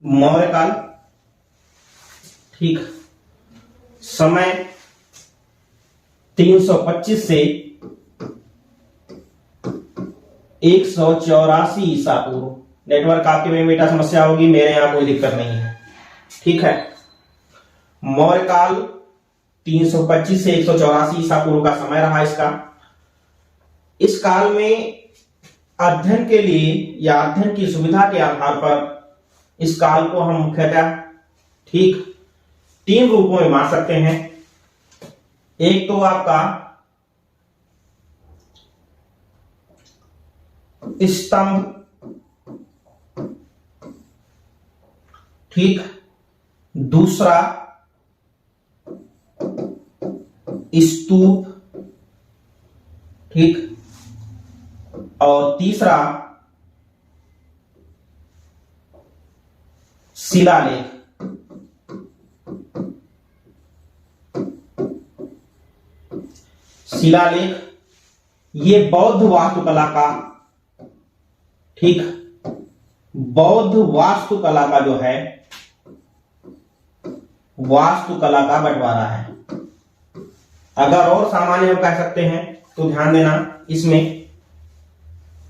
मौर्य काल, ठीक, समय 325 से 184 ईसा पूर्व। नेटवर्क आपके में बेटा समस्या होगी, मेरे यहां कोई दिक्कत नहीं है, ठीक है। मौर्य काल 325 से 184 ईसा पूर्व का समय रहा इसका। इस काल में अध्ययन के लिए या अध्ययन की सुविधा के आधार पर इस काल को हम मुख्यतः, ठीक, 3 रूपों में बांट सकते हैं। एक तो आपका स्तंभ, ठीक, दूसरा स्तूप, ठीक, और तीसरा शिलालेख। शिलालेख ये बौद्ध वास्तुकला का, ठीक, बौद्ध वास्तुकला का जो है वास्तुकला का बंटवारा है। अगर और सामान्य हम कह सकते हैं तो ध्यान देना इसमें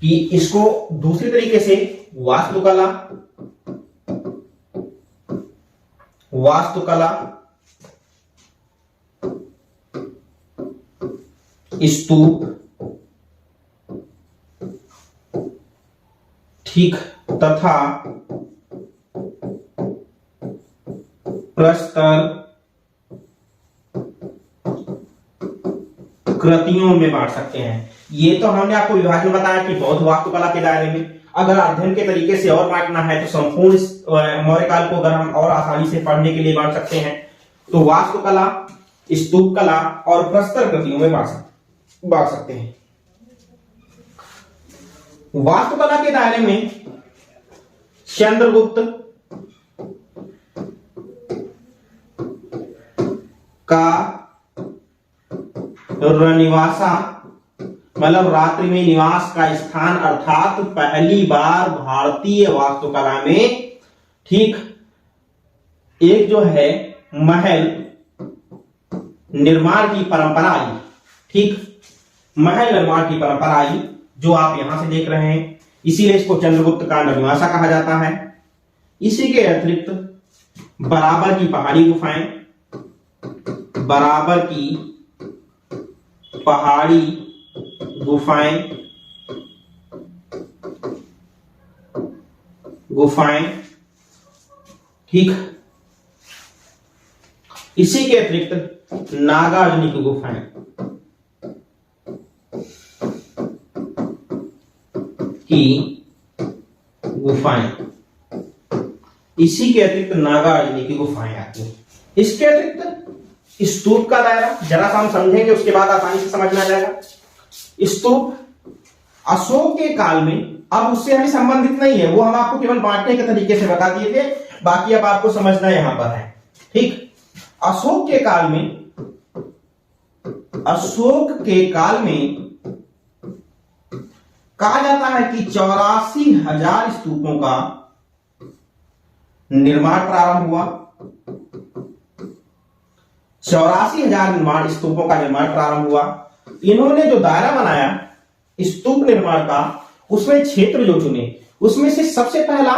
कि इसको दूसरी तरीके से वास्तुकला, वास्तुकला, स्तूप, ठीक, तथा प्रस्तर कृतियों में बांट सकते हैं। ये तो हमने आपको विभाजन बताया कि बौद्ध वास्तुकला के दायरे में। अगर अध्ययन के तरीके से और बांटना है तो संपूर्ण मौर्य काल को अगर हम और आसानी से पढ़ने के लिए बांट सकते हैं तो वास्तुकला, स्तूप कला और प्रस्तर कृतियों में बांट सकते हैं। वास्तुकला के दायरे में चंद्रगुप्त का रनिवासा, मतलब रात्रि में निवास का स्थान, अर्थात पहली बार भारतीय वास्तुकला में, ठीक, एक जो है महल निर्माण की परंपरा आई, ठीक, महल निर्माण की परंपरा आई जो आप यहां से देख रहे हैं। इसीलिए इसको चंद्रगुप्त का रनिवासा कहा जाता है। इसी के अतिरिक्त बराबर की पहाड़ी गुफाएं, बराबर की पहाड़ी गुफाएं, ठीक, इसी के अतिरिक्त नागार्जुनी की गुफाएं, इसी के अतिरिक्त नागार्जुनी की गुफाएं आती हैं। इसके अतिरिक्त स्तूप का दायरा जरा सा हम समझेंगे, उसके बाद आसानी से समझ में आ जाएगा। स्तूप अशोक के काल में, अब उससे हमें संबंधित नहीं है, वो हम आपको केवल बांटने के तरीके से बता दिए थे, बाकी अब आपको समझना यहां पर है, ठीक। अशोक के काल में कहा जाता है कि 84,000 स्तूपों का निर्माण प्रारंभ हुआ। 84,000 स्तूपों का निर्माण प्रारंभ हुआ। इन्होंने जो दायरा बनाया स्तूप निर्माण का, उसमें क्षेत्र जो चुने, उसमें से सबसे पहला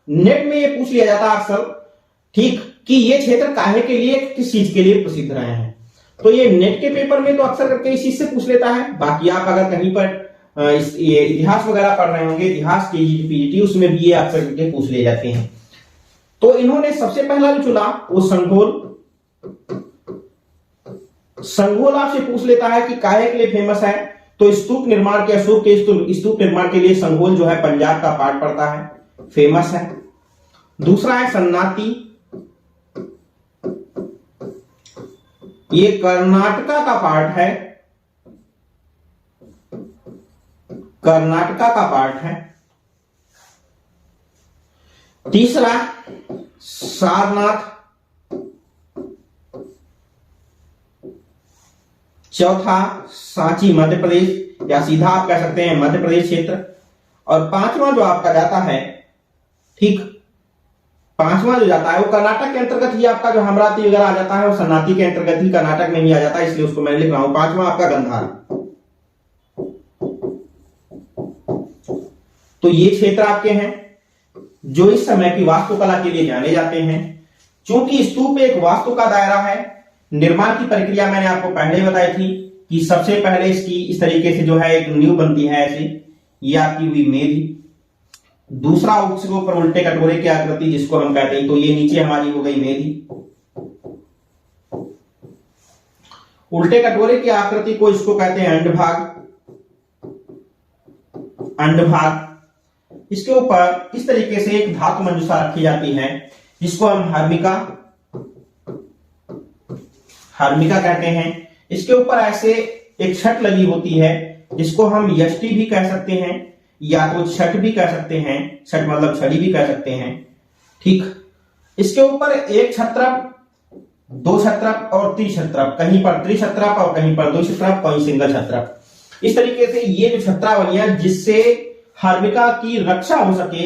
नेट में ये पूछ लिया जाता अक्सर, ठीक, कि ये क्षेत्र काहे के लिए, किस चीज के लिए प्रसिद्ध रहे हैं। तो ये नेट के पेपर में तो अक्सर करके इस चीज से पूछ लेता है। बाकी आप अगर कहीं पर इतिहास वगैरह पढ़ रहे होंगे, इतिहास के पीजीटी, उसमें भी ये अक्सर करके पूछ ले जाते हैं। तो इन्होंने सबसे पहला जो चुना वो संघोल आपसे पूछ लेता है कि काहे के लिए फेमस है। तो स्तूप निर्माण के, अशोक के स्तूप निर्माण के लिए संघोल जो है पंजाब का पार्ट पड़ता है, फेमस है। दूसरा है सन्नाटी, ये कर्नाटका का पार्ट है, कर्नाटका का पार्ट है। तीसरा सारनाथ, चौथा सांची मध्य प्रदेश, या सीधा आप कह सकते हैं मध्य प्रदेश क्षेत्र। और पांचवा जो आपका जाता है, ठीक, पांचवा जो जाता है वो कर्नाटक के अंतर्गत ही आपका जो हमराती वगैरह आ जाता है, वो सन्नाटी के अंतर्गत ही कर्नाटक में ही आ जाता है, इसलिए उसको मैं लिख रहा हूं। पांचवा आपका गंधार। तो ये क्षेत्र आपके हैं जो इस समय की वास्तुकला के लिए जाने जाते हैं। चूंकि स्तूप एक वास्तु का दायरा है, निर्माण की प्रक्रिया मैंने आपको पहले ही बताई थी कि सबसे पहले इसकी इस तरीके से जो है एक नींव बनती है ऐसे, ये आपकी हुई मेरी। दूसरा उसके ऊपर उल्टे कटोरे की आकृति जिसको हम कहते हैं, तो ये नीचे हमारी हो गई मेरी। उल्टे कटोरे की आकृति को इसको कहते हैं अंडभाग। अंडभाग इसके ऊपर इस तरीके से एक धातु मंजूषा रखी जाती है जिसको हम हर्मिका कहते हैं। इसके ऊपर ऐसे एक छत लगी होती है जिसको हम यष्टि भी कह सकते हैं या तो छठ भी कह सकते हैं, छठ मतलब छड़ी भी कह सकते हैं। ठीक, इसके ऊपर एक छत्रप, दो छत्रप और त्रिछत्रप, कहीं पर त्रिछत्रप और कहीं पर दो छत्रप, कहीं सिंगल छत्रप। इस तरीके से ये जो छत्रावलियां जिससे हर्मिका की रक्षा हो सके,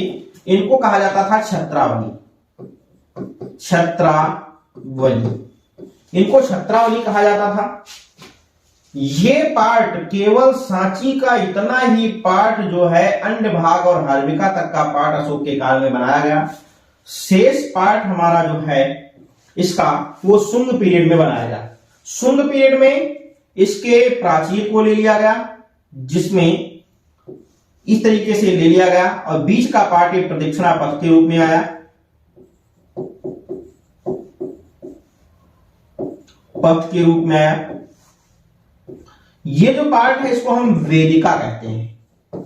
इनको कहा जाता था छत्रावली। छत्रावली, इनको छत्रावली कहा जाता था। ये पार्ट केवल सांची का इतना ही पार्ट जो है अंडभाग और हर्मिका तक का पार्ट अशोक के काल में बनाया गया। शेष पार्ट हमारा जो है इसका वो शुंग पीरियड में बनाया गया। शुंग पीरियड में इसके प्राचीर को ले लिया गया जिसमें इस तरीके से ले लिया गया और बीच का पार्ट एक प्रदक्षिणा पथ के रूप में आया। पथ के रूप में आया। ये जो पार्ट है इसको हम वेदिका कहते हैं।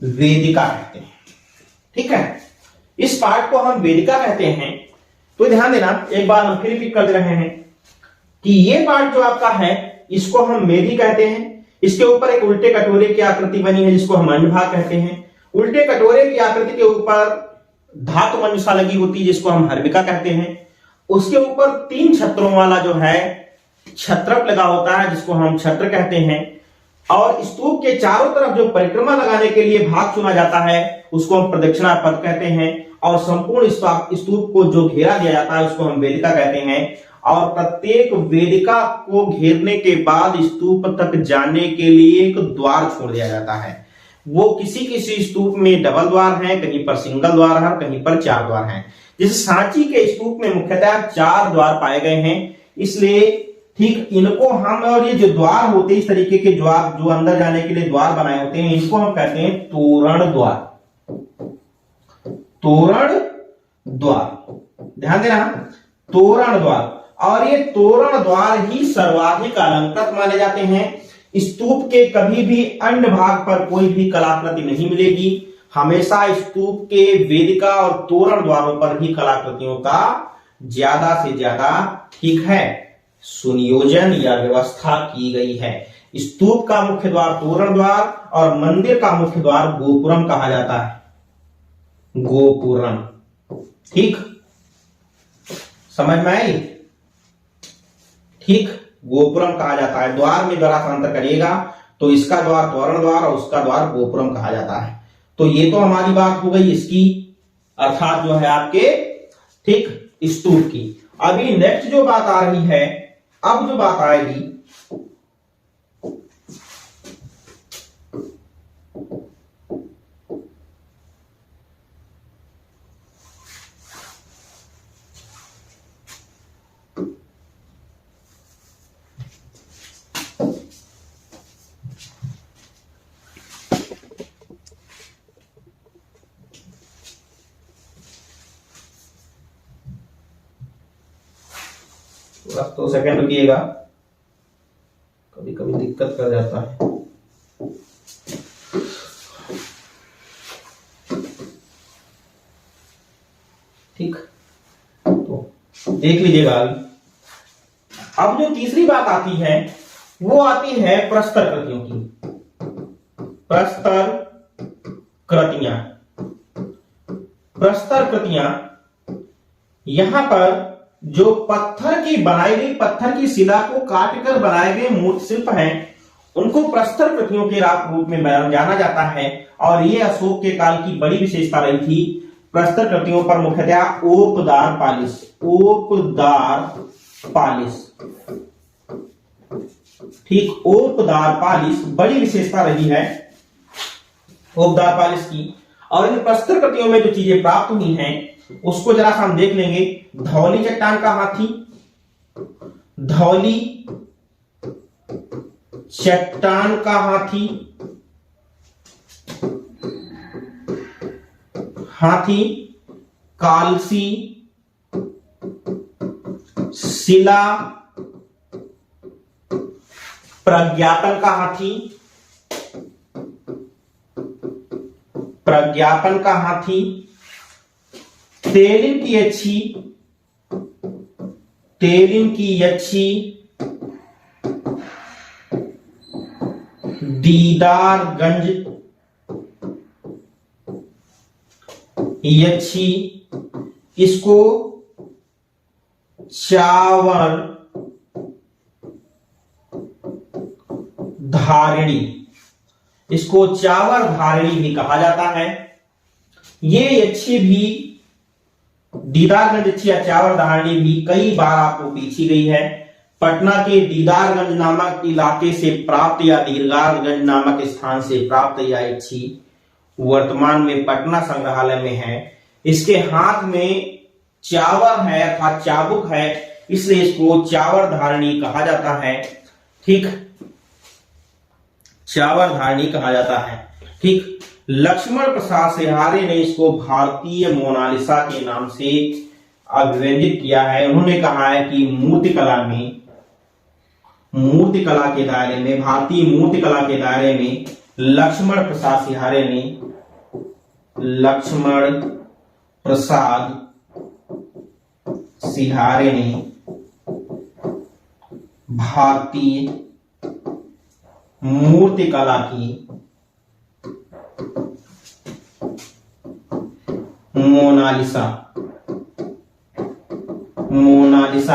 वेदिका कहते हैं, ठीक है। इस पार्ट को हम वेदिका कहते हैं। तो ध्यान देना, एक बार हम फिर रिपीट कर दे रहे हैं कि ये पार्ट जो आपका है इसको हम मेदी कहते हैं। इसके ऊपर एक उल्टे कटोरे की आकृति बनी है जिसको हम अंडभाग कहते हैं। उल्टे कटोरे की आकृति के ऊपर धातु मंजूषा लगी होती है जिसको हम हर्मिका कहते हैं। उसके ऊपर 3 छत्रों वाला जो है छत्रप लगा होता है जिसको हम छत्र कहते हैं। और स्तूप के चारों तरफ जो परिक्रमा लगाने के लिए भाग चुना जाता है उसको हम प्रदक्षिणा पथ कहते हैं। और संपूर्ण स्तूप को जो घेरा दिया जाता है उसको हम वेदिका कहते हैं। और प्रत्येक वेदिका को घेरने के बाद स्तूप तक जाने के लिए एक द्वार छोड़ दिया जाता है। वो किसी किसी स्तूप में डबल द्वार है, कहीं पर सिंगल द्वार है, कहीं पर 4 द्वार हैं। जैसे सांची के स्तूप में मुख्यतः 4 द्वार पाए गए हैं, इसलिए ठीक इनको हम, और ये जो द्वार होते हैं इस तरीके के द्वार जो अंदर जाने के लिए द्वार बनाए होते हैं, इनको हम कहते हैं तोरण द्वार। तोरण द्वार, ध्यान देना, तोरण द्वार। और ये तोरण द्वार ही सर्वाधिक अलंकृत माने जाते हैं। स्तूप के कभी भी अंड भाग पर कोई भी कलाकृति नहीं मिलेगी। हमेशा स्तूप के वेदिका और तोरण द्वारों पर ही कलाकृतियों का ज्यादा से ज्यादा, ठीक है, सुनियोजन या व्यवस्था की गई है। स्तूप का मुख्य द्वार तोरण द्वार और मंदिर का मुख्य द्वार गोपुरम कहा जाता है। गोपुरम, ठीक, समझ में आई? ठीक, गोपुरम कहा जाता है। द्वार में जरा सा अंतर करिएगा, तो इसका द्वार तोरण द्वार और उसका द्वार गोपुरम कहा जाता है। तो ये तो हमारी बात हो गई इसकी, अर्थात जो है आपके, ठीक, स्तूप की। अभी नेक्स्ट जो बात आ रही है, अब जो बात आएगी बस 2 सेकंड रुकिएगा, कभी कभी दिक्कत कर जाता है। ठीक, तो देख लीजिएगा। अब जो तीसरी बात आती है वो आती है प्रस्तर कृतियों की। प्रस्तर कृतियां, प्रस्तर कृतियां, यहां पर जो पत्थर की बनाई गई, पत्थर की शिला को काटकर बनाए गए मूर्ति शिल्प हैं, उनको प्रस्तर कृतियों के रूप में जाना जाता है। और ये अशोक के काल की बड़ी विशेषता रही थी। प्रस्तर कृतियों पर मुख्यतः ओपदार पालिश, ठीक, ओपदार पालिश बड़ी विशेषता रही है ओपदार पालिश की। और इन प्रस्तर कृतियों में जो चीजें प्राप्त हुई हैं उसको जरा सा हम देख लेंगे। धौली चट्टान का हाथी, धौली चट्टान का हाथी, कालसी शिला, प्रज्ञापन का हाथी, तेलिन की यच्छी, दीदारगंज यच्छी, इसको चावर धारिणी भी कहा जाता है। ये यच्छी भी, दीदारगंज यच्छी या चावर धारिणी भी कई बार आपको पूछी गई है। पटना के दीदारगंज नामक इलाके से प्राप्त या दीदारगंज नामक स्थान से प्राप्त यह यच्छी वर्तमान में पटना संग्रहालय में है। इसके हाथ में चावर है अर्थात चाबुक है, इसलिए इसको चावर धारिणी कहा जाता है। ठीक, चावर धारिणी कहा जाता है। ठीक, लक्ष्मण प्रसाद सिहारे ने इसको भारतीय मोनालिसा के नाम से अभिव्यंजित किया है। उन्होंने कहा है कि मूर्तिकला के दायरे में, भारतीय मूर्तिकला के दायरे में लक्ष्मण प्रसाद सिहारे ने भारतीय मूर्तिकला की मोनालिसा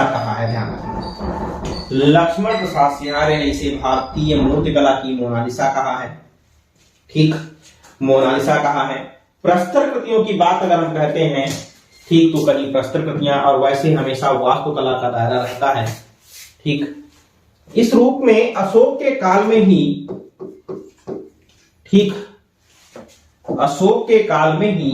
कहा है। ध्यान रखना, लक्ष्मण प्रसाद सिहारे ने इसे भारतीय मूर्तिकला की मोनालिसा कहा है। ठीक, मोनालिसा कहा है। प्रस्तर कृतियों की बात अगर हम कहते हैं, ठीक, तो कहीं प्रस्तर कृतियां और वैसे हमेशा वास्तुकला का दायरा रहता है। ठीक, इस रूप में अशोक के काल में ही, ठीक, अशोक के काल में ही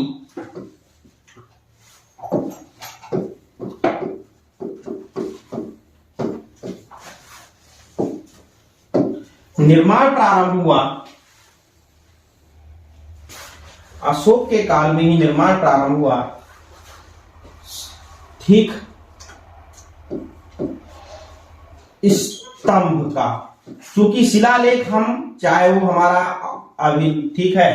निर्माण प्रारंभ हुआ। अशोक के काल में ही निर्माण प्रारंभ हुआ। ठीक, स्तंभ का, क्योंकि शिलालेख हम, चाहे वो हमारा अभी, ठीक है,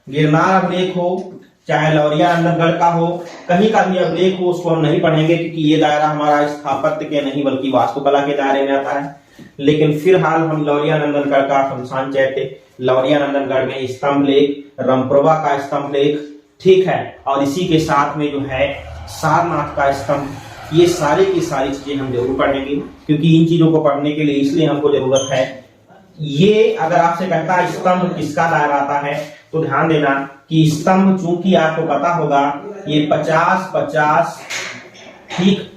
गिरनार अभिलेख हो, चाहे लौरिया नंदनगढ़ का हो, कहीं का भी अभिलेख हो, उसको हम नहीं पढ़ेंगे क्योंकि ये दायरा हमारा स्थापत्य के नहीं बल्कि वास्तुकला के दायरे में आता है। लेकिन फिलहाल हम लौरिया नंदनगढ़ का शमशान चैत्य, लौरिया नंदनगढ़ में स्तंभ लेख, रंप्रभा का स्तंभ लेख, ठीक है, और इसी के साथ में जो है सारनाथ का स्तंभ, ये सारी की सारी चीजें हम जरूर पढ़ेंगे क्योंकि इन चीजों को पढ़ने के लिए इसलिए हमको जरूरत है। ये अगर आपसे कहता है स्तंभ किसका दायरा आता है, तो ध्यान देना कि स्तंभ, चूंकि आपको पता होगा ये 50-50, ठीक,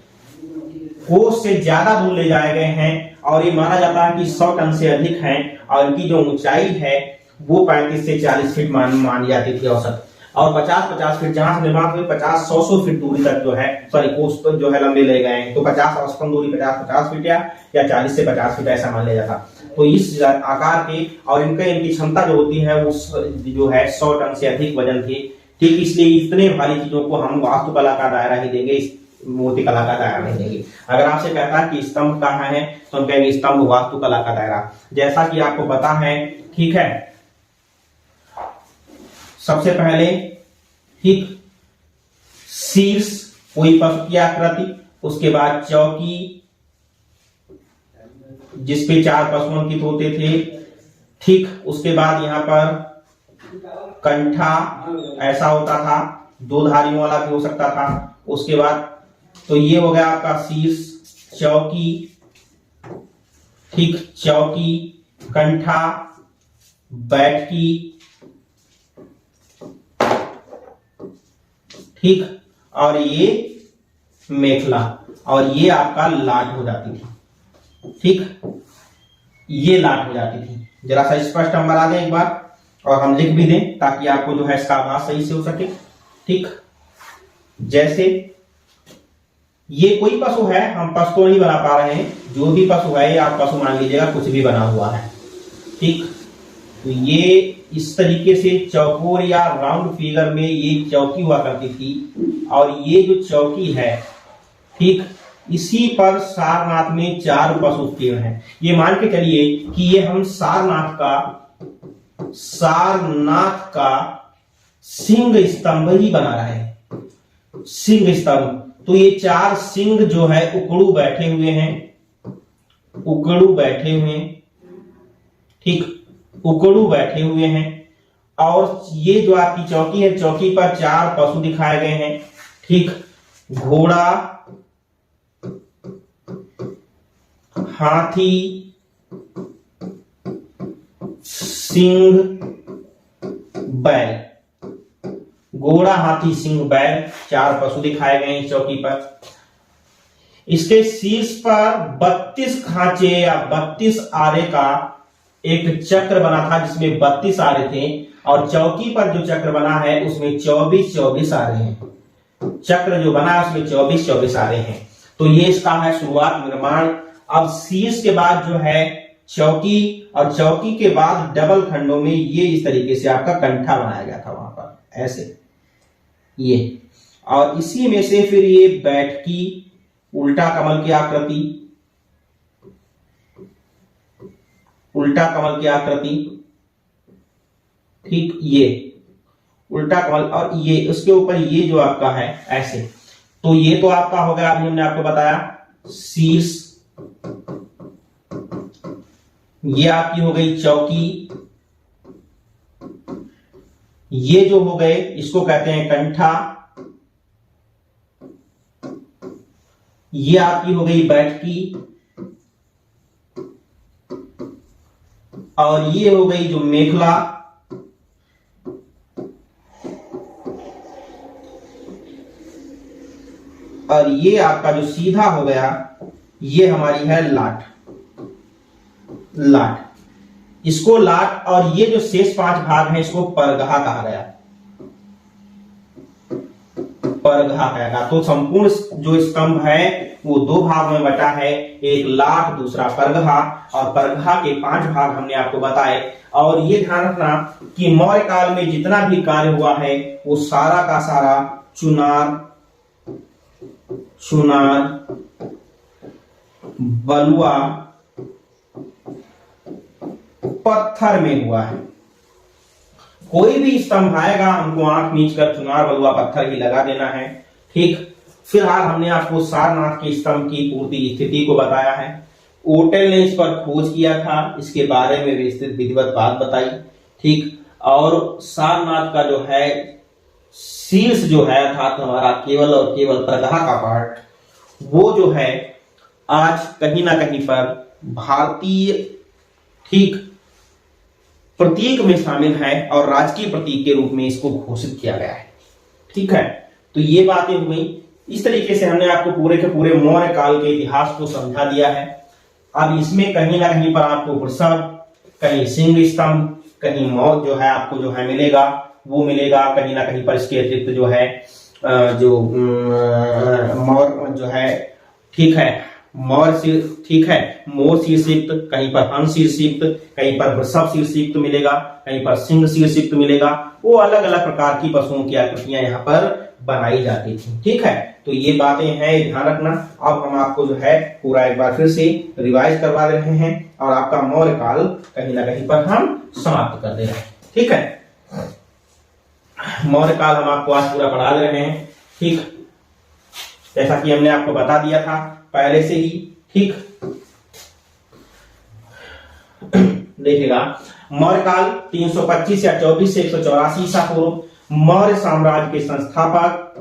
कोस से ज्यादा दूर ले जाए गए हैं और ये माना जाता है कि 100 टन से अधिक है और इनकी जो ऊंचाई है वो 35 से 40 फीट मानी जाती थी औसत, और 50-50 फीट जहां से निर्माण हुए 50-100 फीट दूरी तक जो है, सॉरी, कोस पर जो है लंबे ले गए हैं। तो 50 औसतन दूरी 50-50 फीट या 40 से 50 फीट ऐसा मान लिया जाता। तो इस आकार के और इनकी क्षमता जो होती है वो जो है 100 टन से अधिक वजन थी। ठीक, इसलिए इतने भारी चीजों को हम वास्तुकला का दायरा ही देंगे, मूर्तिकला का दायरा नहीं देंगे। अगर आपसे कहता है कि स्तंभ कहाँ है तो हम कहेंगे स्तंभ वास्तुकला का दायरा। जैसा कि आपको पता है, ठीक है, सबसे पहले, ठीक, शीर्ष कोई पशु की आकृति, उसके बाद चौकी जिसपे 4 पशु अंकित होते थे, ठीक, उसके बाद यहाँ पर कंठा ऐसा होता था, 2 धारियों वाला भी हो सकता था। उसके बाद तो ये हो गया आपका शीर्ष, चौकी, ठीक, चौकी, कंठा, बैठकी, ठीक, और ये मेखला, और ये आपका लाट हो जाती थी। ठीक, ये लाट हो जाती थी। जरा सा स्पष्ट हम बना दें एक बार, और हम लिख भी दें ताकि आपको जो है इसका आभास सही से हो सके। ठीक, जैसे ये कोई पशु है, हम पशु तो नहीं बना पा रहे हैं, जो भी पशु है ये आप पशु मान लीजिएगा, कुछ भी बना हुआ है। ठीक, तो ये इस तरीके से चौकोर या राउंड फिगर में ये चौकी हुआ करती थी, और ये जो चौकी है, ठीक, इसी पर सारनाथ में 4 पशु उत्कीर्ण हैं। ये मान के चलिए कि ये हम सारनाथ का सिंह स्तंभ ही बना रहे हैं, सिंह स्तंभ। तो ये 4 सिंह जो है उकड़ू बैठे हुए हैं, उकड़ू बैठे हुए हैं। ठीक, उकड़ू बैठे हुए हैं, और ये जो आपकी चौकी है, चौकी पर 4 पशु दिखाए गए हैं। ठीक, घोड़ा, हाथी, सिंह, बैल। घोड़ा, हाथी, सिंह, बैल, 4 पशु दिखाए गए हैं चौकी पर। इसके शीर्ष पर 32 खांचे या 32 आरे का एक चक्र बना था, जिसमें 32 आरे थे, और चौकी पर जो चक्र बना है उसमें 24-24 आरे हैं। चक्र जो बना है उसमें 24-24 आरे हैं। तो ये इसका है शुरुआत, निर्माण। अब शीर्ष के बाद जो है चौकी, और चौकी के बाद डबल खंडों में ये इस तरीके से आपका कंठा बनाया गया था वहां पर, ऐसे ये, और इसी में से फिर ये बैठकी, उल्टा कमल की आकृति, उल्टा कमल की आकृति। ठीक, ये उल्टा कमल, और ये उसके ऊपर ये जो आपका है ऐसे। तो ये तो आपका हो गया, अभी हमने आपको बताया शीर्ष, ये आपकी हो गई चौकी, ये जो हो गए इसको कहते हैं कंठा, ये आपकी हो गई बैठकी, और ये हो गई जो मेखला, और ये आपका जो सीधा हो गया ये हमारी है लाट, लाट। इसको लाट, और ये जो शेष 5 भाग हैं इसको परगहा कहा गया, परगहा कहेगा। तो संपूर्ण जो स्तंभ है वो 2 भाग में बटा है, एक लाट, दूसरा परगहा, और परगहा के 5 भाग हमने आपको बताए। और ये ध्यान रखना कि मौर्य काल में जितना भी कार्य हुआ है वो सारा का सारा चुनार, बलुआ, पत्थर में हुआ है। कोई भी स्तंभ आएगा हमको आंख मीच कर चुनार, बलुआ, पत्थर ही लगा देना है। ठीक, फिलहाल हमने आपको सारनाथ के स्तंभ की पूर्ति स्थिति को बताया है। ओटेल ने इस पर खोज किया था, इसके बारे में विस्तृत विधिवत बात बताई। ठीक, और सारनाथ का जो है शीर्ष जो है अर्थात हमारा केवल और केवल परगहा का पार्ट, वो जो है आज कहीं ना कहीं पर भारतीय, ठीक, प्रतीक में शामिल है, और राजकीय प्रतीक के रूप में इसको घोषित किया गया है। ठीक है, तो ये बातें हुई। इस तरीके से हमने आपको पूरे के पूरे मौर्य काल के इतिहास को समझा दिया है। अब इसमें कहीं ना कहीं पर आपको वृषभ, कहीं सिंह स्तंभ, कहीं मौर जो है आपको जो है मिलेगा, वो मिलेगा कहीं ना कहीं पर। इसके अतिरिक्त जो है जो मौर जो है, ठीक है, मौर शीर्ष, ठीक है, मोर शीर्षयुक्त, कहीं पर हंस शीर्षयुक्त, कहीं पर वृषभ शीर्षयुक्त मिलेगा, कहीं पर सिंह शीर्षयुक्त मिलेगा। वो अलग अलग प्रकार की पशुओं की आकृतियां यहाँ पर बनाई जाती थी। ठीक है, तो ये बातें हैं, ध्यान रखना। अब हम आपको जो है पूरा एक बार फिर से रिवाइज करवा रहे हैं, और आपका मौर्य काल कहीं ना कहीं पर हम समाप्त कर दे रहे हैं। ठीक है, मौर्य काल हम आपको आज पूरा पढ़ा दे रहे हैं। ठीक, जैसा कि हमने आपको बता दिया था पहले से ही। ठीक, देखिएगा, मौर्य काल 325 या 24 से 184 ईसा पूर्व। मौर्य साम्राज्य के संस्थापक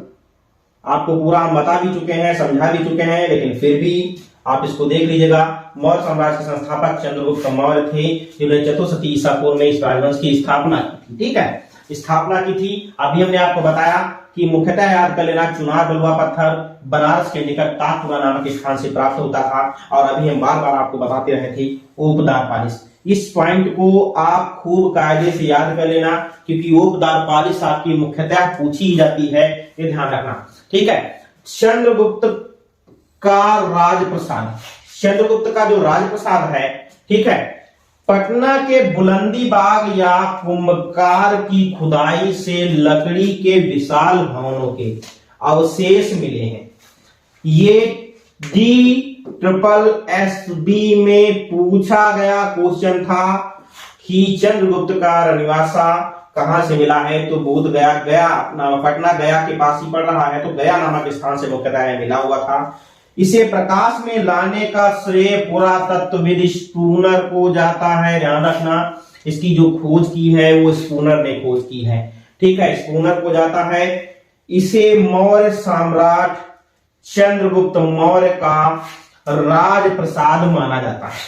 आपको पूरा हम बता भी चुके हैं, समझा भी चुके हैं, लेकिन फिर भी आप इसको देख लीजिएगा। मौर्य साम्राज्य के संस्थापक चंद्रगुप्त मौर्य थे, जिन्होंने 4 ईसा पूर्व में इस राजवंश की स्थापना की थी। ठीक है, स्थापना की थी। अभी हमने आपको बताया कि मुख्यतः याद कर लेना चुनार बलुआ पत्थर बनारस के निकट ताजपुरा नामक स्थान से प्राप्त होता था। और अभी हम बार बार आपको बताते रहे थे ओपदार पालिश। इस पॉइंट को आप खूब कायदे से याद कर लेना, क्योंकि ओपदार पालिश आपकी मुख्यतः पूछी जाती है, ये ध्यान रखना। ठीक है, चंद्रगुप्त का राजप्रसाद, चंद्रगुप्त का जो राजप्रसाद है, ठीक है, पटना के बुलंदी बाग या कुंभकार की खुदाई से लकड़ी के विशाल भवनों के अवशेष मिले हैं। ये DSSB में पूछा गया क्वेश्चन था कि चंद्रगुप्त का रनिवासा कहां से मिला है, तो बोध गया, पटना गया के पास ही पड़ रहा है, तो गया नामक स्थान से मुख्यतः मिला हुआ था। इसे प्रकाश में लाने का श्रेय पुरातत्वविद स्पूनर को जाता है। ध्यान रखना, इसकी जो खोज की है वो स्पूनर ने खोज की है। ठीक है, स्पूनर को जाता है। इसे मौर्य सम्राट चंद्रगुप्त मौर्य का राजप्रसाद माना जाता है।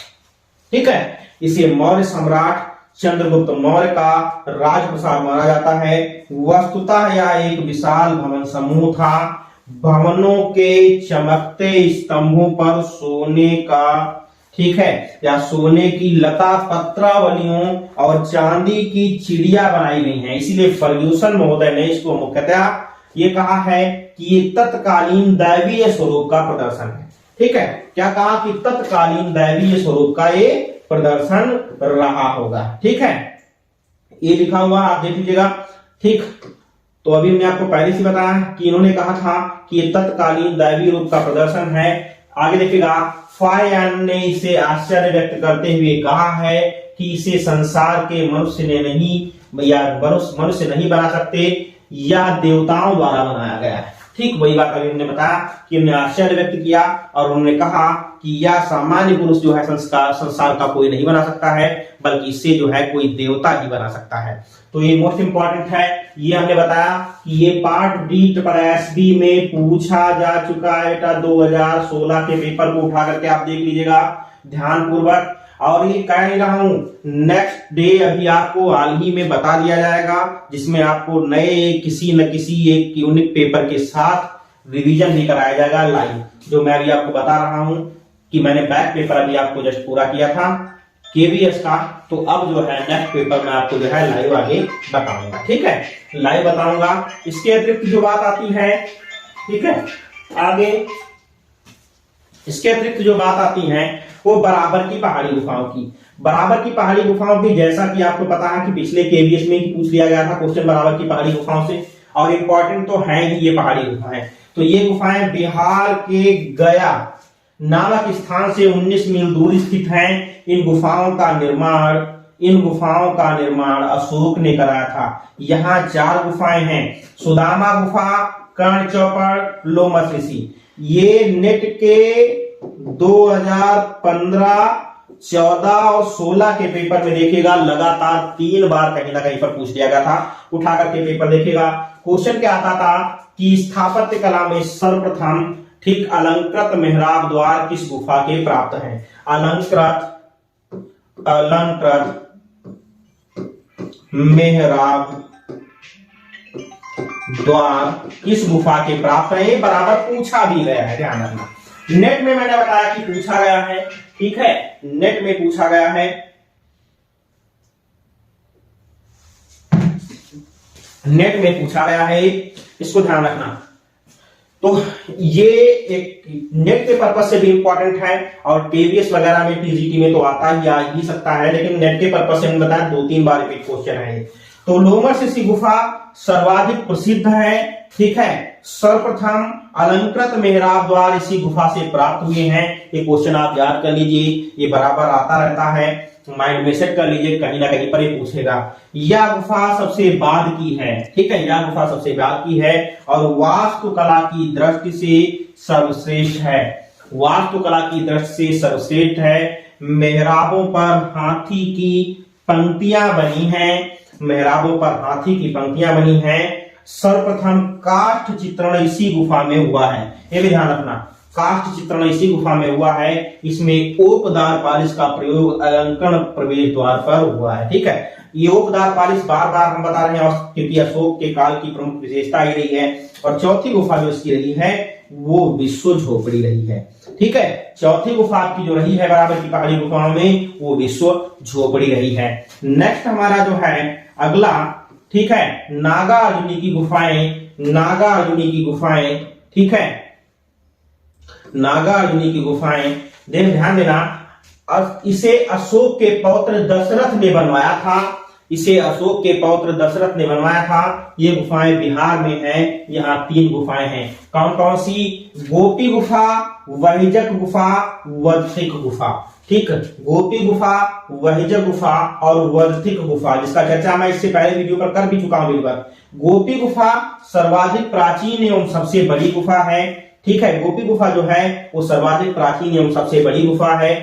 ठीक है, इसे मौर्य सम्राट चंद्रगुप्त मौर्य का राजप्रसाद माना जाता है। वस्तुतः यह एक विशाल भवन समूह था। भवनों के चमकते स्तंभों पर सोने का, ठीक है, या सोने की लता पत्रावलियों और चांदी की चिड़िया बनाई गई हैं। इसीलिए फर्ग्यूसन महोदय ने इसको मुख्यतः ये कहा है कि ये तत्कालीन दैवीय स्वरूप का प्रदर्शन है। ठीक है, क्या कहा कि तत्कालीन दैवीय स्वरूप का ये प्रदर्शन रहा होगा। ठीक है, ये लिखा हुआ आप देख लीजिएगा। ठीक, तो अभी मैंने आपको पहले से बताया कि इन्होंने कहा था कि ये तत्कालीन दैवीय रूप का प्रदर्शन है। आगे देखिएगा, फायन ने इसे आश्चर्य व्यक्त करते हुए कहा है कि इसे संसार के मनुष्य ने नहीं या मनुष्य नहीं बना सकते, यह देवताओं द्वारा बनाया गया है। ठीक वही बात अभी हमने बताया कि उन्होंने आश्चर्य व्यक्त किया और उन्होंने कहा कि यह सामान्य पुरुष जो है संसार का कोई नहीं बना सकता है, बल्कि इससे जो है कोई देवता ही बना सकता है। तो ये मोस्ट इंपॉर्टेंट है। ये हमने बताया कि ये पार्ट DSSB में पूछा जा चुका है बेटा। 2016 के पेपर को उठा करके आप देख लीजिएगा ध्यानपूर्वक। और ये कह नहीं रहा हूं, नेक्स्ट डे अभी आपको हाल ही में बता दिया जाएगा, जिसमें आपको नए किसी न किसी एक यूनिक पेपर के साथ रिवीजन भी कराया जाएगा लाइव। जो मैं अभी आपको बता रहा हूं कि मैंने बैक पेपर अभी आपको जस्ट पूरा किया था KVS का, तो अब जो है नेक्स्ट पेपर में आपको जो है लाइव आगे बताऊंगा। ठीक है, लाइव बताऊंगा। इसके अतिरिक्त जो बात आती है, ठीक है, आगे इसके अतिरिक्त जो बात आती है वो बराबर की पहाड़ी गुफाओं की। बराबर की पहाड़ी गुफाओं भी, जैसा कि आपको पता है कि पिछले KVS में ही पूछ लिया गया था क्वेश्चन बराबर की पहाड़ी गुफाओं से, और इंपॉर्टेंट तो है ही ये पहाड़ी गुफाएं। तो ये गुफाएं बिहार के गया नामक स्थान से 19 मील दूर स्थित हैं। इन गुफाओं का निर्माण अशोक ने कराया था। यहाँ 4 गुफाएं हैं, सुदामा गुफा, कर्ण चौपड़, लोमस ऋषि। ये नेट के 2015, 14 और 16 के पेपर में देखिएगा लगातार 3 बार कहीं ना कहीं पर पूछ लिया गया था। उठा करके पेपर देखिएगा। क्वेश्चन क्या आता था कि स्थापत्य कला में सर्वप्रथम, ठीक, अलंकृत मेहराब द्वार किस गुफा के प्राप्त हैं? अलंकृत मेहराब द्वार किस गुफा के प्राप्त है? ये बराबर पूछा भी गया है, ध्यान रखना। नेट में मैंने बताया कि पूछा गया है। ठीक है, नेट में पूछा गया है। नेट में पूछा गया है, इसको ध्यान रखना। तो ये एक नेट के पर्पज से भी इंपॉर्टेंट है, और KVS वगैरह में TGT में तो आता ही आ ही सकता है, लेकिन नेट के पर्पज से मैंने बताया 2-3 बार रिपीट क्वेश्चन है ये। तो लोमस ऋषि गुफा सर्वाधिक प्रसिद्ध है। ठीक है, सर्वप्रथम अलंकृत मेहराब द्वार इसी गुफा से प्राप्त हुए हैं। ये क्वेश्चन आप याद कर लीजिए, ये बराबर आता रहता है, माइंड में सेट कर लीजिए, कहीं ना कहीं पर ये पूछेगा। यह गुफा सबसे बाद की है। ठीक है, यह गुफा सबसे बाद की है और वास्तुकला की दृष्टि से सर्वश्रेष्ठ है। वास्तुकला की दृष्टि से सर्वश्रेष्ठ है। मेहराबों पर हाथी की पंक्तियां बनी हैं। मेहराबों पर हाथी की पंक्तियां बनी हैं। सर्वप्रथम काष्ठ चित्रण इसी गुफा में हुआ है, ये भी ध्यान रखना। काष्ठ चित्रण इसी गुफा में हुआ है। इसमें ओपदार पालिश का प्रयोग अलंकरण प्रवेश द्वार पर हुआ है। ठीक है, ये ओपदार पालिश बार बार हम बता रहे हैं क्योंकि अशोक के काल की प्रमुख विशेषता ही रही है। और चौथी गुफा जो इसकी रही है वो विश्व झोपड़ी रही है। ठीक है, चौथी गुफा आपकी जो रही है बराबर की पहाड़ी गुफाओं में वो विश्व झोपड़ी रही है। नेक्स्ट हमारा जो है अगला, ठीक है, नागार्जुनी की गुफाएं। नागार्जुनी की गुफाएं, ठीक है, नागार्जुनी की गुफाएं ध्यान देना। इसे अशोक के पौत्र दशरथ ने बनवाया था। इसे अशोक के पौत्र दशरथ ने बनवाया था। ये गुफाएं बिहार में हैं। यहाँ 3 गुफाएं हैं। कौन कौन सी? गोपी गुफा, वहिजक गुफा, वज्थिक गुफा। ठीक, गोपी गुफा, वहिजक गुफा और वज्थिक गुफा, जिसका चर्चा मैं इससे पहले वीडियो पर कर भी चुका हूं। गोपी गुफा सर्वाधिक प्राचीन एवं सबसे बड़ी गुफा है। ठीक है, गोपी गुफा जो है वो सर्वाधिक प्राचीन एवं सबसे बड़ी गुफा है।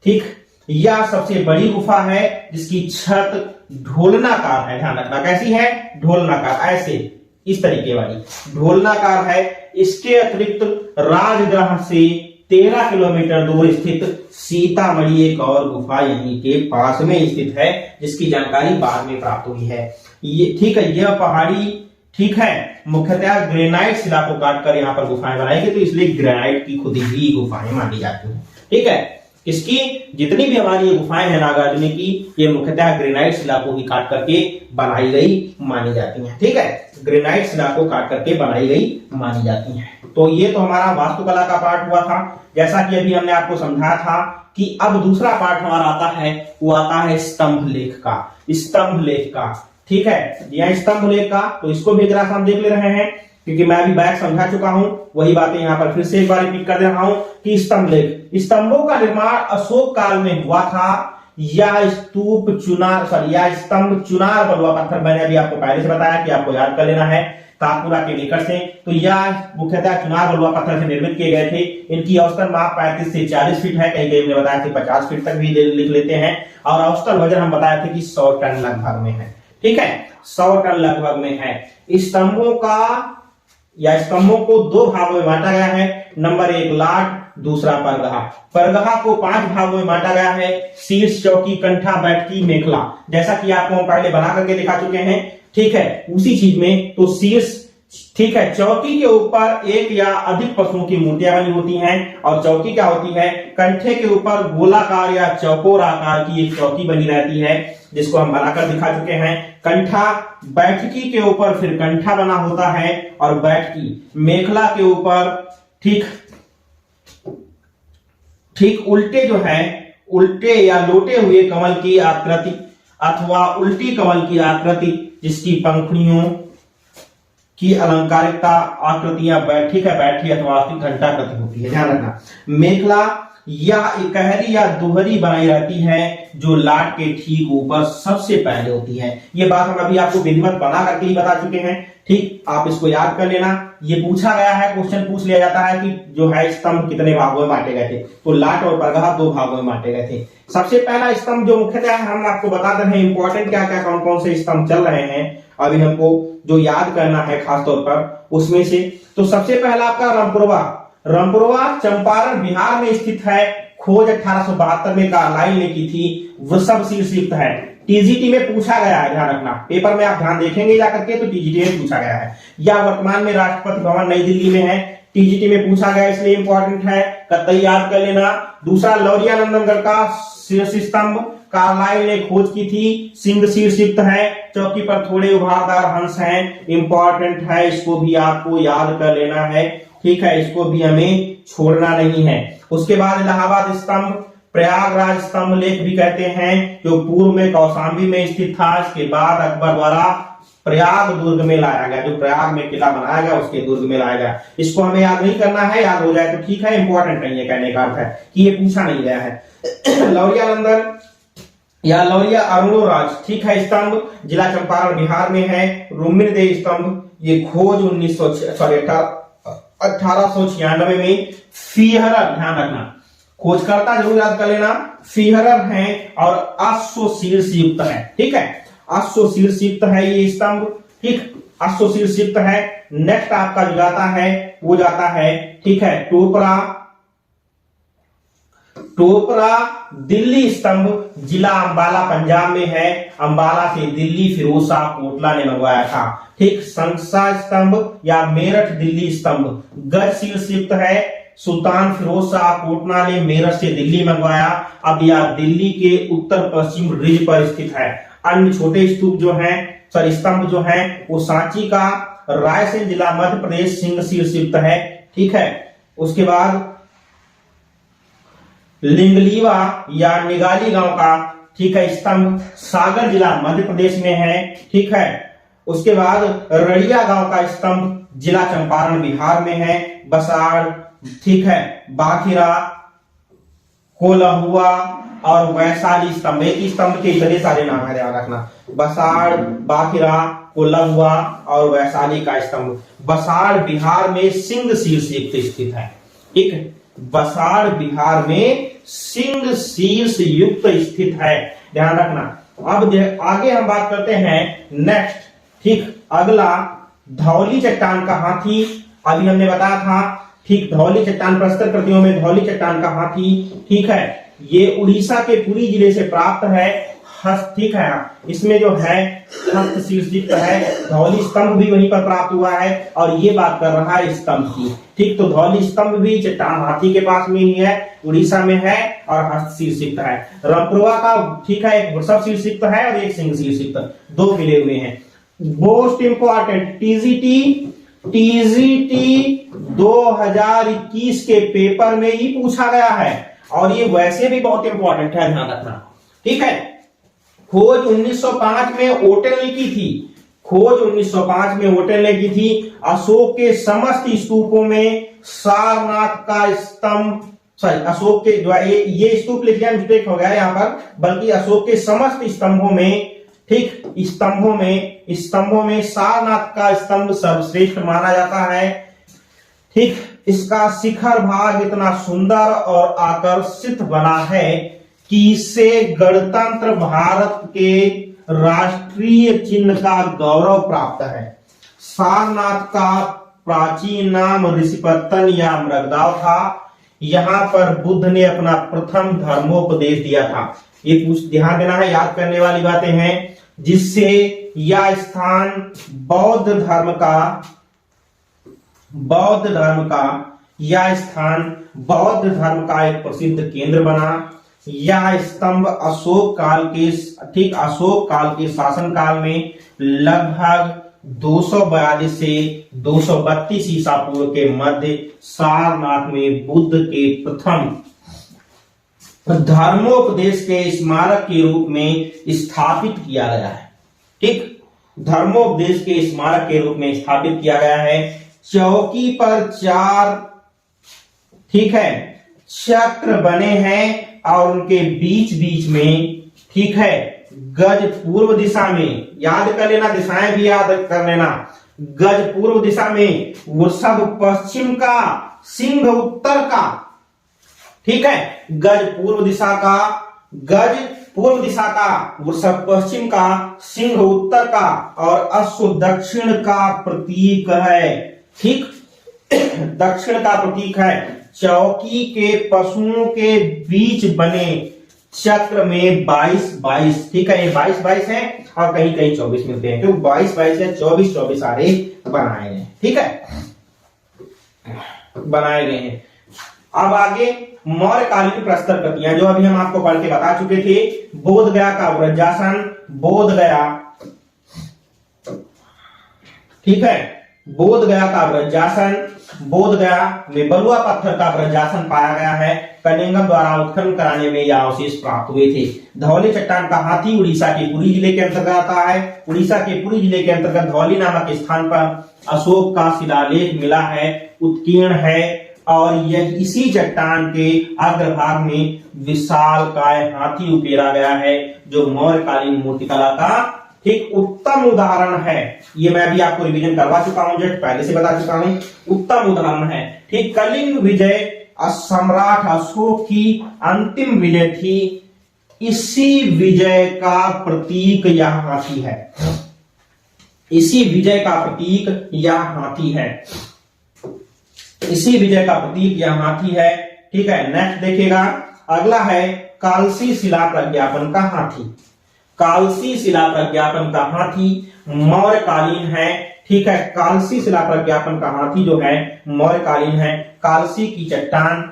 ठीक, यह सबसे बड़ी गुफा है जिसकी छत ढोलनाकार है। ध्यान रखना, कैसी है? ढोलनाकार, ऐसे इस तरीके वाली ढोलनाकार है। इसके अतिरिक्त राजगृह से 13 किलोमीटर दूर स्थित सीतामढ़ी एक और गुफा यहीं के पास में स्थित है, जिसकी जानकारी बाद में प्राप्त हुई है। ये ठीक है, यह पहाड़ी, ठीक है, मुख्यतः ग्रेनाइट शिला को काटकर यहाँ पर गुफाएं बनाई गई, तो इसलिए ग्रेनाइट की खुद ही गुफाएं मानी जाती हैं। ठीक है, इसकी जितनी भी हमारी ये गुफाएं हैं नागार्जुनी की, ये मुख्यतः ग्रेनाइट शिला को ही काट करके बनाई गई मानी जाती हैं। ठीक है, ग्रेनाइट शिला को काट करके बनाई गई मानी जाती हैं। तो ये तो हमारा वास्तुकला का पार्ट हुआ था। जैसा कि अभी हमने आपको समझाया था कि अब दूसरा पार्ट हमारा आता है, वो आता है स्तंभ लेख का। स्तंभ लेख का, ठीक है, यह स्तंभ लेख का, तो इसको भी जरा हम देख ले रहे हैं क्योंकि मैं अभी बैक समझा चुका हूं। वही बातें यहां पर फिर से एक बार रिपीट कर दे रहा हूं कि स्तंभ लेख, स्तंभों का निर्माण अशोक काल में हुआ था। यह स्तूप चुनार, सॉरी, यह स्तंभ चुनार बलुआ पत्थर, मैंने अभी आपको पहले से बताया कि आपको याद कर लेना है, ताजपुरा के निकट से। तो यह मुख्यतः चुनार बलुआ पत्थर से निर्मित किए गए थे। इनकी औसतन माप 35 से 40 फीट है, कहीं कहीं हमने बताया कि 50 फीट तक भी लिख लेते हैं। और औसतन वजन हम बताए थे कि 100 टन लगभग में है। ठीक है, 100 टन लगभग में है। स्तंभों का या स्तंभों को 2 भागों में बांटा गया है। नंबर 1 लाट, दूसरा परगहा। परगहा को 5 भागों में बांटा गया है। शीर्ष, चौकी, कंठा, बैठकी, मेखला, जैसा कि आपको हम पहले बना करके दिखा चुके हैं। ठीक है, उसी चीज में तो शीर्ष, ठीक है, चौकी के ऊपर एक या अधिक पशुओं की मूर्तियां बनी होती हैं। और चौकी क्या होती है? कंठे के ऊपर गोलाकार या चौकोर आकार की एक चौकी बनी रहती है, जिसको हम बनाकर दिखा चुके हैं। कंठा, बैठकी के ऊपर फिर कंठा बना होता है और बैठकी, मेखला के ऊपर ठीक उल्टे जो है, उल्टे या लोटे हुए कमल की आकृति अथवा उल्टी कमल की आकृति, जिसकी पंखुड़ियों की अलंकारिकता आकृतियां बैठी अथवा घंटाकृति होती है। ध्यान रखना, मेखला या इकहरी या दोहरी बनाई रहती है, जो लाट के ठीक ऊपर सबसे पहले होती है। ये बात हम अभी आपको विधिवत बना करके ही बता चुके हैं। ठीक, आप इसको याद कर लेना। ये पूछा गया है, क्वेश्चन पूछ लिया जाता है कि जो है स्तंभ कितने भागों में बांटे गए थे, तो लाट और परगहा 2 भागों में बांटे गए थे। सबसे पहला स्तंभ जो मुख्यतः हम आपको बताते हैं इंपॉर्टेंट क्या क्या कौन कौन से स्तंभ चल रहे हैं, अभी हमको जो याद करना है खासतौर पर उसमें से। तो सबसे पहला आपका रामपुरवा। रामपुरवा चंपारण बिहार में स्थित है। खोज 1872 में कार्लाइल ने की थी। वृषभ शीर्षयुक्त है। टीजीटी में पूछा गया है, ध्यान रखना, पेपर में आप ध्यान देखेंगे जाकर के, तो टीजीटी में पूछा गया है। यह वर्तमान में राष्ट्रपति भवन नई दिल्ली में है। टीजीटी में पूछा गया इसलिए इंपॉर्टेंट है, कतई याद कर लेना। दूसरा लौरिया नंदनगढ़ का शीर्ष स्तंभ कार्लाइल ने खोज की थी। सिंह शीर्षयुक्त है। चौकी पर थोड़े उभारदार हंस हैं, इंपॉर्टेंट है, इसको भी आपको याद कर लेना है। ठीक है, इसको भी हमें छोड़ना नहीं है। उसके बाद इलाहाबाद स्तंभ, प्रयागराज स्तंभ लेख भी कहते हैं, जो पूर्व में कौशाम्बी में स्थित था। इसके बाद अकबर द्वारा प्रयाग दुर्ग में लाया गया, जो प्रयाग में किला बनाया गया उसके दुर्ग में लाया गया। इसको हमें याद नहीं करना है, याद हो जाए तो ठीक है, इंपॉर्टेंट नहीं है, कहने का अर्थ है कि ये पूछा नहीं गया है। लौरिया नंदन या लौरिया अरुणोराज, ठीक है, स्तंभ जिला चंपारण बिहार में है। रुमिनदेह स्तंभ, ये खोज 1896 में फीहरर, ध्यान रखना, खोजकर्ता जरूर याद कर लेना, फीहरर हैं और अश्वशीर्षयुक्त है। ठीक है, अश्वशीर्षयुक्त है ये स्तंभ। ठीक, अश्वशीर्षयुक्त है। नेक्स्ट आपका जो जाता है वो जाता है, ठीक है, टोपरा। टोपरा दिल्ली स्तंभ जिला अंबाला पंजाब में है, अंबाला से दिल्ली फिरोज शाह कोटला ने मंगवाया था। ठीक, संसा स्तंभ या मेरठ दिल्ली स्तंभ गज शीर्षयुक्त है, सुल्तान फिरोज शाह कोटला ने मेरठ से दिल्ली मंगवाया। अब यह दिल्ली के उत्तर पश्चिम रिज पर स्थित है। अन्य छोटे स्तूप जो हैं, सॉरी स्तंभ जो हैं, वो सांची का रायसेन जिला मध्य प्रदेश सिंह शीर्षयुक्त है। ठीक है, उसके बाद लिंगलीवा या निगाली गांव का, ठीक है, स्तंभ सागर जिला मध्य प्रदेश में है। ठीक है, उसके बाद रड़िया गांव का स्तंभ जिला चंपारण बिहार में है। बसाड़, ठीक है, बाखिरा, कोल्हुआ और वैशाली स्तंभ, एक ही स्तंभ के इतने सारे नाम है, ध्यान रखना। बसाड़, बाखिरा, कोल्हुआ और वैशाली का स्तंभ। बसाड़ बिहार में सिंह शीर्षयुक्त स्थित है। ठीक, बसाड़ बिहार में सिंह शीर्ष युक्त स्थित है, ध्यान रखना। अब आगे हम बात करते हैं नेक्स्ट, ठीक, अगला धौली चट्टान का हाथी। अभी हमने बताया था, ठीक, धौली चट्टान प्रस्तर कृतियों में धौली चट्टान का हाथी, ठीक है, ये उड़ीसा के पुरी जिले से प्राप्त है। हस्त, ठीक है, इसमें जो है हस्त शीर्षयुक्त है। धौली स्तंभ भी वहीं पर प्राप्त हुआ है और ये बात कर रहा है स्तंभ की। ठीक, तो धौली स्तंभ भी चट्टान हाथी के पास में ही है, उड़ीसा में है और हस्त शीर्षयुक्त है। रंगपुरवा का, ठीक है, एक वृषभ शीर्षयुक्त है और एक सिंह शीर्षयुक्त, दो मिले हुए हैं। मोस्ट इंपॉर्टेंट टीजीटी 2021 के पेपर में ही पूछा गया है और ये वैसे भी बहुत इंपॉर्टेंट है, ध्यान रखना। ठीक है, खोज 1905 में ओटेल ने की थी। खोज 1905 में ओटेल ने की थी। अशोक के समस्त स्तूपों में सारनाथ का स्तंभ, सॉरी, अशोक के जो ये स्तूप लिख लिया, मिस्टेक हो गया यहां पर, बल्कि अशोक के समस्त स्तंभों में, ठीक, स्तंभों में सारनाथ का स्तंभ सर्वश्रेष्ठ माना जाता है। ठीक, इसका शिखर भाग इतना सुंदर और आकर्षित बना है कि इसे गणतंत्र भारत के राष्ट्रीय चिन्ह का गौरव प्राप्त है। सारनाथ का प्राचीन नाम ऋषिपत्तन या मृगदाव था। यहां पर बुद्ध ने अपना प्रथम धर्मोपदेश दिया था। ये ध्यान देना है, याद करने वाली बातें हैं, जिससे यह स्थान बौद्ध धर्म का एक प्रसिद्ध केंद्र बना। यह स्तंभ अशोक काल के शासन काल में लगभग 242 से 232 ईसा पूर्व के मध्य सारनाथ में बुद्ध के प्रथम धर्मोपदेश के स्मारक के रूप में स्थापित किया गया है। ठीक, धर्मोपदेश के स्मारक के रूप में स्थापित किया गया है। चौकी पर 4, ठीक है, चक्र बने हैं और उनके बीच बीच में, ठीक है, गज पूर्व दिशा में, याद कर लेना, दिशाएं भी याद कर लेना। गज पूर्व दिशा में, वृषभ पश्चिम का, सिंह उत्तर का। ठीक है, गज पूर्व दिशा का, वृषभ पश्चिम का, सिंह उत्तर का और अश्व दक्षिण का प्रतीक है। ठीक, दक्षिण का प्रतीक है। चौकी के पशुओं के बीच बने चक्र में 22, ठीक है, ये 22 है और कहीं कहीं 24 मिलते हैं, तो 22 है, 24 सारे बनाए गए। ठीक है, बनाए गए हैं। अब आगे मौर्यकालीन प्रस्तर कृतियां, जो अभी हम आपको पढ़ के बता चुके थे। बोध गया का वज्रासन, बोध गया, ठीक है, बोध गया का वज्रासन, बोध गया में बलुआ पत्थर का वज्रासन पाया गया है। कलिंगम द्वारा उत्खनन कराने में यह अवशेष प्राप्त हुए थे। धौली चट्टान का हाथी उड़ीसा के पुरी जिले के अंतर्गत आता है। उड़ीसा के पुरी जिले के अंतर्गत धौली नामक स्थान पर अशोक का शिलालेख मिला है, उत्कीर्ण है और यह इसी चट्टान के अग्रभाग में विशालकाय हाथी उकेरा गया है, जो मौर्यकालीन मूर्तिकला का ठीक उत्तम उदाहरण है। ये मैं भी आपको रिवीजन करवा चुका हूं, जस्ट पहले से बता चुका हूं, उत्तम उदाहरण है। ठीक, कलिंग विजय सम्राट अशोक की अंतिम विजय थी। इसी विजय का प्रतीक यह हाथी है। इसी विजय का प्रतीक यह हाथी है। इसी विजय का प्रतीक यह हाथी है। ठीक है, नेक्स्ट देखिएगा, अगला है कालसी शिला प्रज्ञापन का हाथी। कालसी शिला प्रज्ञापन का हाथी मौर्यकालीन है। ठीक है, कालसी शिला प्रज्ञापन का हाथी जो है मौर्यकालीन है। कालसी की चट्टान,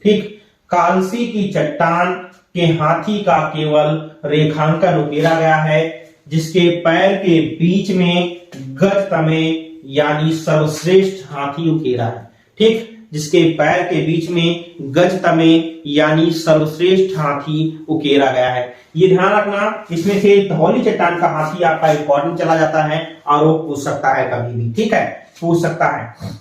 ठीक, कालसी की चट्टान के हाथी का केवल रेखांकन उकेरा गया है, जिसके पैर के बीच में गजतमे यानी सर्वश्रेष्ठ हाथी उकेरा है। ठीक, जिसके पैर के बीच में गजतमे यानी सर्वश्रेष्ठ हाथी उकेरा गया है। ये ध्यान रखना, इसमें से धौली चट्टान का हाथी आपका इंपॉर्टेंट चला जाता है और वो पूछ सकता है कभी भी। ठीक है, पूछ सकता है।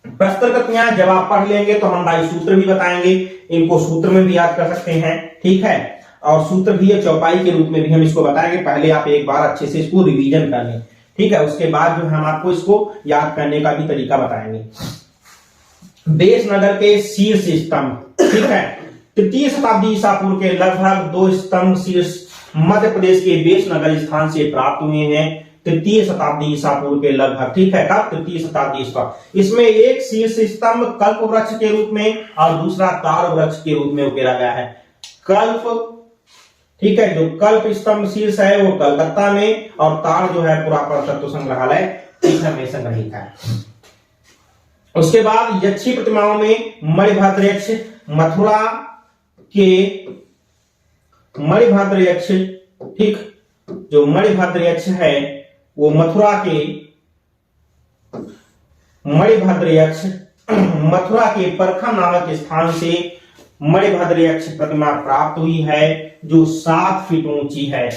प्रश्नकृतियां जब आप पढ़ लेंगे तो हम भाई सूत्र भी बताएंगे, इनको सूत्र में भी याद कर सकते हैं। ठीक है, और सूत्र भी है चौपाई के रूप में भी हम इसको बताएंगे। पहले आप एक बार अच्छे से इसको रिवीजन कर लें। ठीक है, उसके बाद जो हम आपको इसको याद करने का भी तरीका बताएंगे। बेसनगर के शीर्ष स्तंभ, ठीक है, तृतीय शताब्दी ईसा पूर्व के लगभग 2 स्तंभ शीर्ष मध्य प्रदेश के बेसनगर स्थान से प्राप्त हुए हैं। तृतीय शताब्दी ईसा पूर्व के लगभग, ठीक है, कब? तृतीय शताब्दी ईसा। इसमें एक शीर्ष स्तंभ कल्प वृक्ष के रूप में और दूसरा तार वृक्ष के रूप में उकेरा गया है। कल्प, ठीक है, जो कल्प स्तंभ शीर्ष है वो कलकत्ता में, और तार जो है पुरातत्व संग्रहालय पीथर में संग्रहित है। उसके बाद यक्षी प्रतिमाओं में मणिभद्र यक्ष, मथुरा के मणिभद्र यक्ष, ठीक, जो मणिभद्र यक्ष है वो मथुरा के मणिभद्र यक्ष, मथुरा के परखम नामक स्थान से मणिभद्र यक्ष प्रतिमा प्राप्त हुई है, जो 7 फीट ऊंची है।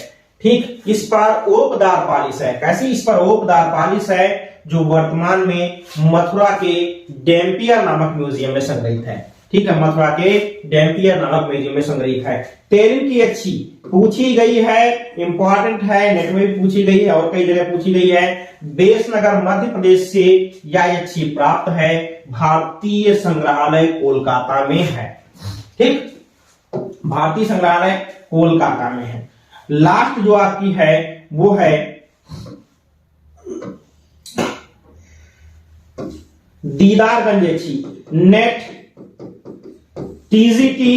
ठीक, इस पर ओपदार पालिश है। कैसी? इस पर ओपदार पालिश है, जो वर्तमान में मथुरा के डैम्पियर नामक म्यूजियम में संग्रहित है। ठीक है, मथुरा के डैम्पियर नामक म्यूजियम में संग्रहित है। तेलिन की यक्षी पूछी गई है, इंपॉर्टेंट है, नेट में भी पूछी गई है और कई जगह पूछी गई है। बेसनगर मध्य प्रदेश से यह यक्षी प्राप्त है, भारतीय संग्रहालय कोलकाता में है। ठीक, भारतीय संग्रहालय कोलकाता में है। लास्ट जो आपकी है वो है दीदारगंज यक्षी। नेट टीजीटी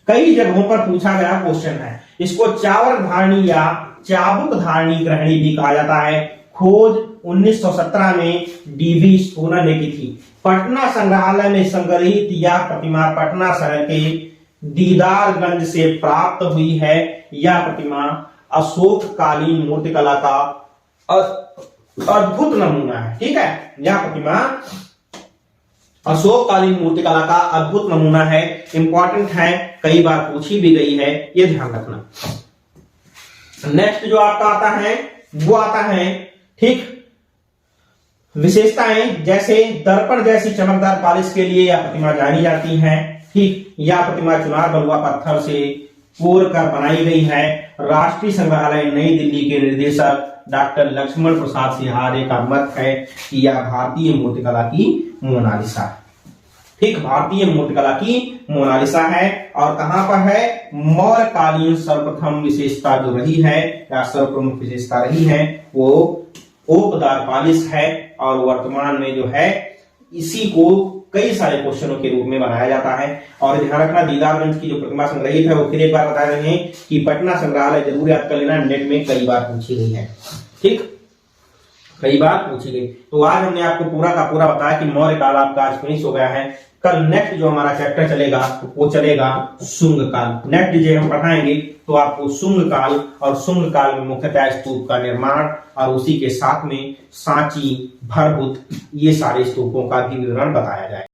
कई जगहों पर पूछा गया क्वेश्चन है। इसको चावर धारणी या चाबुक धारणी ग्रहणी भी कहा जाता है। खोज 1917 में डीवी स्टोनर ने की थी। पटना संग्रहालय में संग्रहित यह प्रतिमा पटना शहर के दीदारगंज से प्राप्त हुई है। यह प्रतिमा अशोक कालीन मूर्तिकला का अद्भुत नमूना है। ठीक है, यह प्रतिमा अशोक कालीन मूर्तिकला का अद्भुत नमूना है, इंपॉर्टेंट है, कई बार पूछी भी गई है, ये ध्यान रखना। नेक्स्ट जो आपका आता है वो आता है, ठीक, विशेषताएं, जैसे दर्पण जैसी चमकदार पालिश के लिए यह प्रतिमा जानी जाती है। ठीक, यह प्रतिमा चुनार बलुआ पत्थर से कोर कर बनाई गई है। राष्ट्रीय संग्रहालय नई दिल्ली के निदेशक डॉक्टर लक्ष्मण प्रसाद सिहारे का मत है कि यह भारतीय मूर्तिकला की मोनालिसा है। ठीक, भारतीय मूर्तिकला की मोनालिसा है। और कहां पर है? मौर्यकालीन सर्वप्रथम विशेषता जो रही है या सर्वप्रमुख विशेषता रही है वो ओपदार पालिश है, और वर्तमान में जो है इसी को कई सारे क्वेश्चनों के रूप में बनाया जाता है। और ध्यान रखना, दीदारगंज की जो प्रतिमा संग्रहित है वो फिर एक बार बता रहे हैं कि पटना संग्रहालय जरूर याद कर लेना, नेट में कई बार पूछी गई है। ठीक, कई बार पूछी गई। तो आज हमने आपको पूरा का पूरा बताया कि मौर्य काल आपका आज फिनिश हो गया है। कल नेक्स्ट जो हमारा चैप्टर चलेगा वो चलेगा शुंग काल। नेक्स्ट डे हम पढ़ाएंगे तो आपको शुंग काल, और शुंग काल में मुख्यतः स्तूप का निर्माण और उसी के साथ में सांची, भरहुत, ये सारे स्तूपों का भी विवरण बताया जाए।